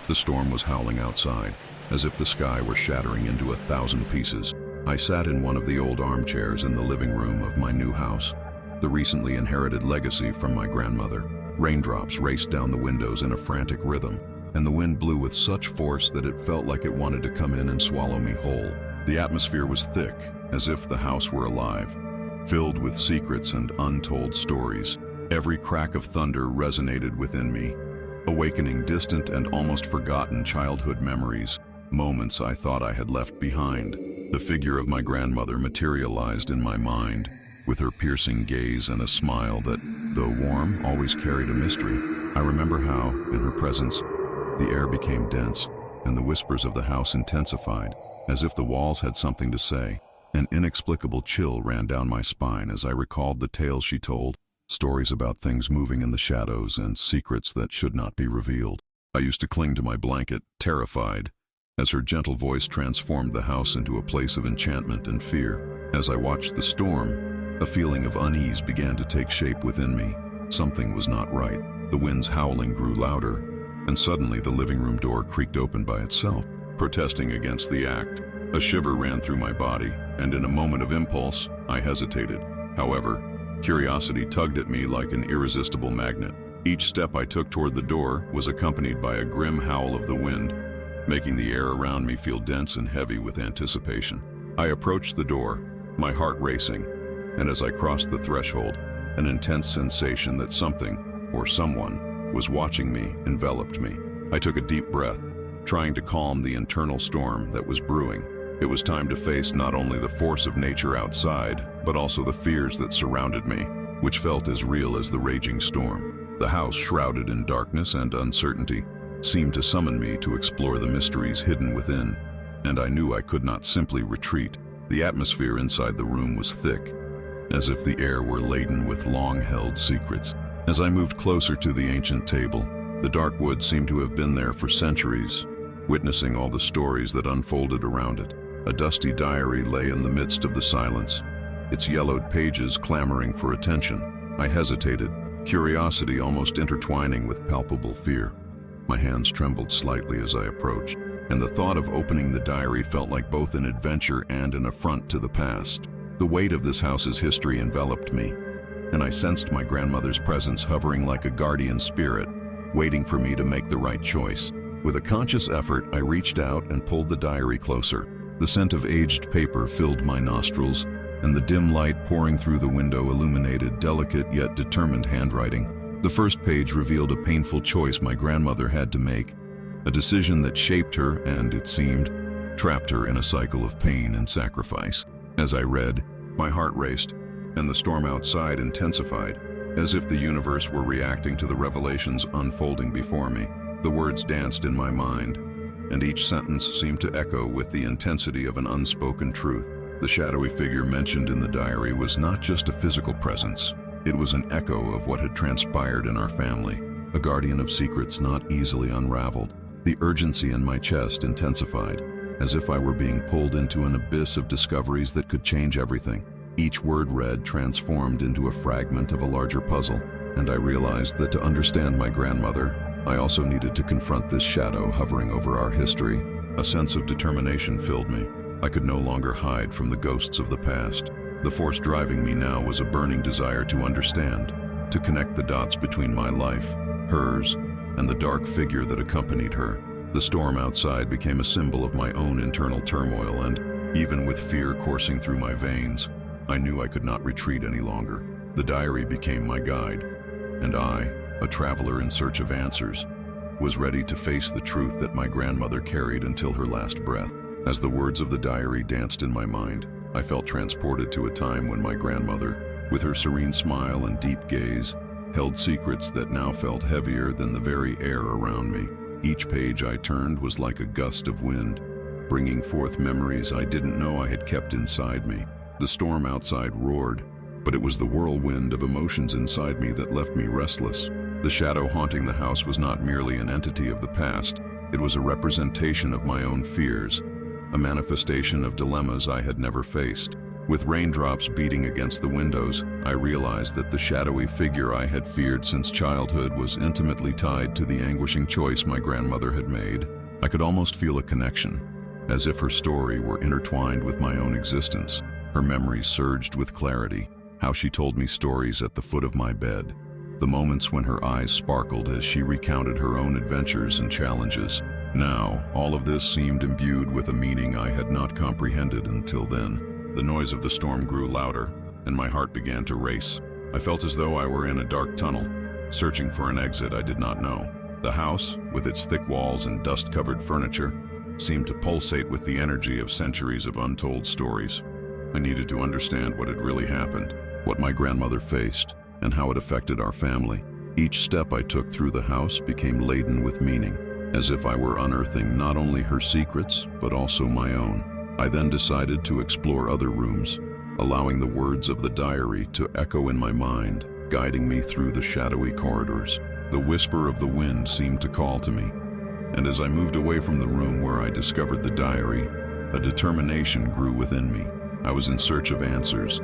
The storm was howling outside, as if the sky were shattering into 1,000 pieces. I sat in one of the old armchairs in the living room of my new house, the recently inherited legacy from my grandmother. Raindrops raced down the windows in a frantic rhythm, and the wind blew with such force that it felt like it wanted to come in and swallow me whole. The atmosphere was thick, as if the house were alive, filled with secrets and untold stories. Every crack of thunder resonated within me, awakening distant and almost forgotten childhood memories, moments I thought I had left behind. The figure of my grandmother materialized in my mind, with her piercing gaze and a smile that, though warm, always carried a mystery. I remember how, in her presence, the air became dense, and the whispers of the house intensified, as if the walls had something to say. An inexplicable chill ran down my spine as I recalled the tales she told, stories about things moving in the shadows and secrets that should not be revealed. I used to cling to my blanket, terrified, as her gentle voice transformed the house into a place of enchantment and fear. As I watched the storm, a feeling of unease began to take shape within me. Something was not right. The wind's howling grew louder, and suddenly the living room door creaked open by itself, protesting against the act. A shiver ran through my body, and in a moment of impulse, I hesitated. However, curiosity tugged at me like an irresistible magnet. Each step I took toward the door was accompanied by a grim howl of the wind, making the air around me feel dense and heavy with anticipation. I approached the door, my heart racing, and as I crossed the threshold, an intense sensation that something, or someone, was watching me enveloped me. I took a deep breath, trying to calm the internal storm that was brewing. It was time to face not only the force of nature outside, but also the fears that surrounded me, which felt as real as the raging storm. The house, shrouded in darkness and uncertainty, seemed to summon me to explore the mysteries hidden within, and I knew I could not simply retreat. The atmosphere inside the room was thick, as if the air were laden with long-held secrets. As I moved closer to the ancient table, the dark wood seemed to have been there for centuries, witnessing all the stories that unfolded around it. A dusty diary lay in the midst of the silence, its yellowed pages clamoring for attention. I hesitated, curiosity almost intertwining with palpable fear. My hands trembled slightly as I approached, and the thought of opening the diary felt like both an adventure and an affront to the past. The weight of this house's history enveloped me, and I sensed my grandmother's presence hovering like a guardian spirit, waiting for me to make the right choice. With a conscious effort, I reached out and pulled the diary closer. The scent of aged paper filled my nostrils, and the dim light pouring through the window illuminated delicate yet determined handwriting. The first page revealed a painful choice my grandmother had to make, a decision that shaped her and, it seemed, trapped her in a cycle of pain and sacrifice. As I read, my heart raced, and the storm outside intensified, as if the universe were reacting to the revelations unfolding before me. The words danced in my mind, and each sentence seemed to echo with the intensity of an unspoken truth. The shadowy figure mentioned in the diary was not just a physical presence. It was an echo of what had transpired in our family, a guardian of secrets not easily unraveled. The urgency in my chest intensified, as if I were being pulled into an abyss of discoveries that could change everything. Each word read transformed into a fragment of a larger puzzle, and I realized that to understand my grandmother, I also needed to confront this shadow hovering over our history. A sense of determination filled me. I could no longer hide from the ghosts of the past. The force driving me now was a burning desire to understand, to connect the dots between my life, hers, and the dark figure that accompanied her. The storm outside became a symbol of my own internal turmoil, and, even with fear coursing through my veins, I knew I could not retreat any longer. The diary became my guide, and I, a traveler in search of answers, was ready to face the truth that my grandmother carried until her last breath. As the words of the diary danced in my mind, I felt transported to a time when my grandmother, with her serene smile and deep gaze, held secrets that now felt heavier than the very air around me. Each page I turned was like a gust of wind, bringing forth memories I didn't know I had kept inside me. The storm outside roared, but it was the whirlwind of emotions inside me that left me restless. The shadow haunting the house was not merely an entity of the past, it was a representation of my own fears, a manifestation of dilemmas I had never faced. With raindrops beating against the windows, I realized that the shadowy figure I had feared since childhood was intimately tied to the anguishing choice my grandmother had made. I could almost feel a connection, as if her story were intertwined with my own existence. Her memories surged with clarity, how she told me stories at the foot of my bed, the moments when her eyes sparkled as she recounted her own adventures and challenges. Now, all of this seemed imbued with a meaning I had not comprehended until then. The noise of the storm grew louder, and my heart began to race. I felt as though I were in a dark tunnel, searching for an exit I did not know. The house, with its thick walls and dust-covered furniture, seemed to pulsate with the energy of centuries of untold stories. I needed to understand what had really happened, what my grandmother faced, and how it affected our family. Each step I took through the house became laden with meaning, as if I were unearthing not only her secrets, but also my own. I then decided to explore other rooms, allowing the words of the diary to echo in my mind, guiding me through the shadowy corridors. The whisper of the wind seemed to call to me, and as I moved away from the room where I discovered the diary, a determination grew within me. I was in search of answers,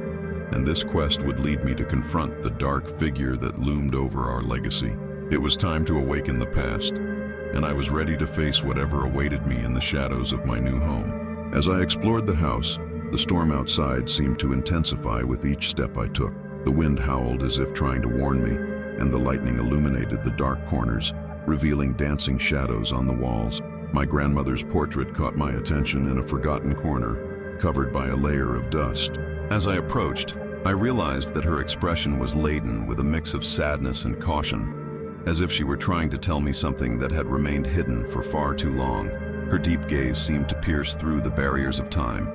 and this quest would lead me to confront the dark figure that loomed over our legacy. It was time to awaken the past, and I was ready to face whatever awaited me in the shadows of my new home. As I explored the house, the storm outside seemed to intensify with each step I took. The wind howled as if trying to warn me, and the lightning illuminated the dark corners, revealing dancing shadows on the walls. My grandmother's portrait caught my attention in a forgotten corner, covered by a layer of dust. As I approached, I realized that her expression was laden with a mix of sadness and caution, as if she were trying to tell me something that had remained hidden for far too long. Her deep gaze seemed to pierce through the barriers of time,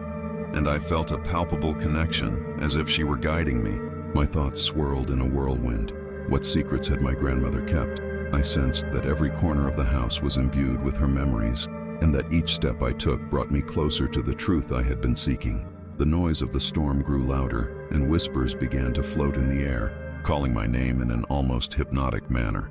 and I felt a palpable connection, as if she were guiding me. My thoughts swirled in a whirlwind. What secrets had my grandmother kept? I sensed that every corner of the house was imbued with her memories, and that each step I took brought me closer to the truth I had been seeking. The noise of the storm grew louder, and whispers began to float in the air, calling my name in an almost hypnotic manner.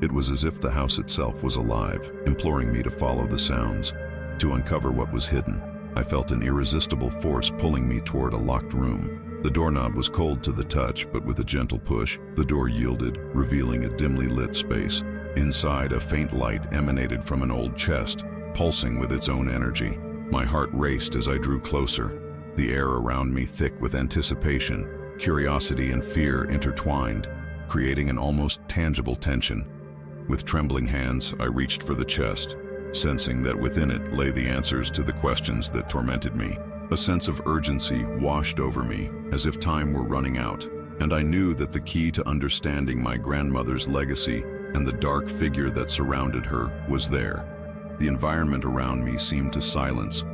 It was as if the house itself was alive, imploring me to follow the sounds, to uncover what was hidden. I felt an irresistible force pulling me toward a locked room. The doorknob was cold to the touch, but with a gentle push, the door yielded, revealing a dimly lit space. Inside, a faint light emanated from an old chest, pulsing with its own energy. My heart raced as I drew closer, the air around me thick with anticipation. Curiosity and fear intertwined, creating an almost tangible tension. With trembling hands, I reached for the chest, sensing that within it lay the answers to the questions that tormented me. A sense of urgency washed over me, as if time were running out, and I knew that the key to understanding my grandmother's legacy and the dark figure that surrounded her was there. The environment around me seemed to silence,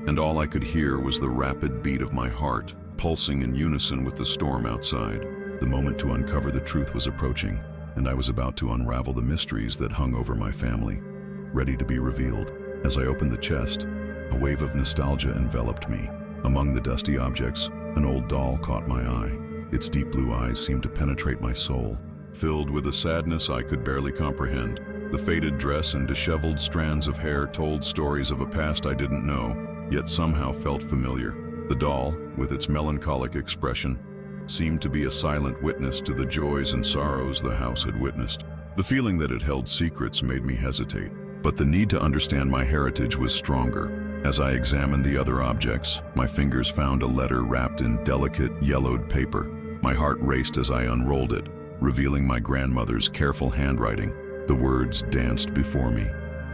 and all I could hear was the rapid beat of my heart, pulsing in unison with the storm outside. The moment to uncover the truth was approaching, and I was about to unravel the mysteries that hung over my family, ready to be revealed. As I opened the chest, a wave of nostalgia enveloped me. Among the dusty objects, an old doll caught my eye. Its deep blue eyes seemed to penetrate my soul, filled with a sadness I could barely comprehend. The faded dress and disheveled strands of hair told stories of a past I didn't know, yet somehow felt familiar. The doll, with its melancholic expression, seemed to be a silent witness to the joys and sorrows the house had witnessed. The feeling that it held secrets made me hesitate, but the need to understand my heritage was stronger. As I examined the other objects, my fingers found a letter wrapped in delicate, yellowed paper. My heart raced as I unrolled it, revealing my grandmother's careful handwriting. The words danced before me,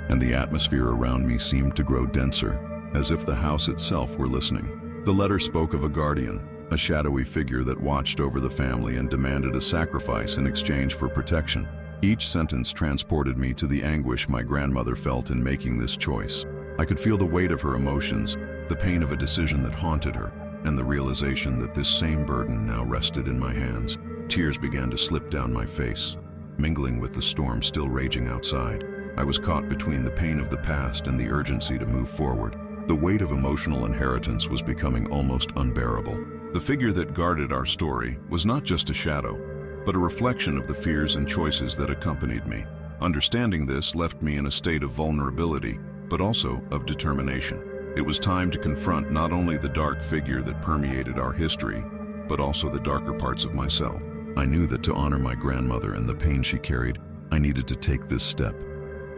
and the atmosphere around me seemed to grow denser, as if the house itself were listening. The letter spoke of a guardian, a shadowy figure that watched over the family and demanded a sacrifice in exchange for protection. Each sentence transported me to the anguish my grandmother felt in making this choice. I could feel the weight of her emotions, the pain of a decision that haunted her, and the realization that this same burden now rested in my hands. Tears began to slip down my face, mingling with the storm still raging outside. I was caught between the pain of the past and the urgency to move forward. The weight of emotional inheritance was becoming almost unbearable. The figure that guarded our story was not just a shadow, but a reflection of the fears and choices that accompanied me. Understanding this left me in a state of vulnerability, but also of determination. It was time to confront not only the dark figure that permeated our history, but also the darker parts of myself. I knew that to honor my grandmother and the pain she carried, I needed to take this step,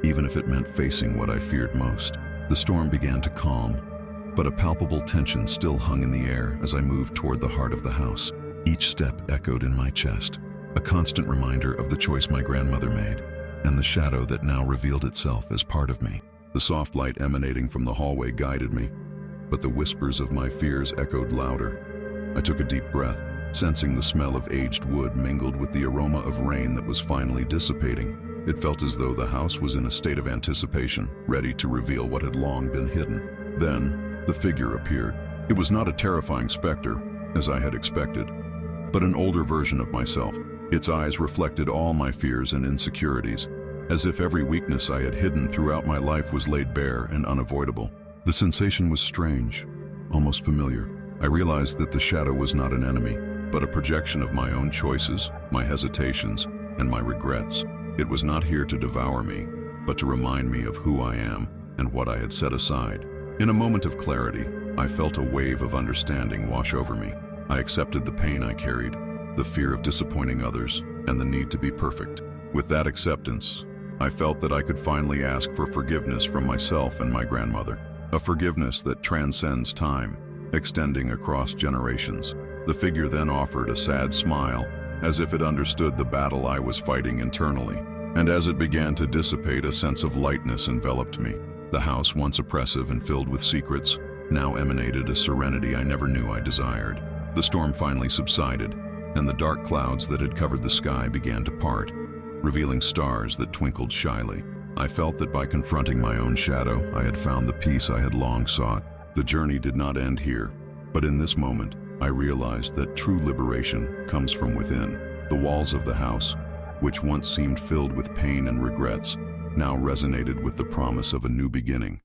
even if it meant facing what I feared most. The storm began to calm, but a palpable tension still hung in the air as I moved toward the heart of the house. Each step echoed in my chest, a constant reminder of the choice my grandmother made, and the shadow that now revealed itself as part of me. The soft light emanating from the hallway guided me, but the whispers of my fears echoed louder. I took a deep breath, sensing the smell of aged wood mingled with the aroma of rain that was finally dissipating. It felt as though the house was in a state of anticipation, ready to reveal what had long been hidden. Then, the figure appeared. It was not a terrifying specter, as I had expected, but an older version of myself. Its eyes reflected all my fears and insecurities, as if every weakness I had hidden throughout my life was laid bare and unavoidable. The sensation was strange, almost familiar. I realized that the shadow was not an enemy, but a projection of my own choices, my hesitations, and my regrets. It was not here to devour me, but to remind me of who I am and what I had set aside. In a moment of clarity, I felt a wave of understanding wash over me. I accepted the pain I carried, the fear of disappointing others, and the need to be perfect. With that acceptance, I felt that I could finally ask for forgiveness from myself and my grandmother, a forgiveness that transcends time, extending across generations. The figure then offered a sad smile, as if it understood the battle I was fighting internally, and as it began to dissipate, a sense of lightness enveloped me. The house, once oppressive and filled with secrets, now emanated a serenity I never knew I desired. The storm finally subsided, and the dark clouds that had covered the sky began to part, revealing stars that twinkled shyly. I felt that by confronting my own shadow, I had found the peace I had long sought. The journey did not end here, but in this moment, I realized that true liberation comes from within. The walls of the house, which once seemed filled with pain and regrets, now resonated with the promise of a new beginning.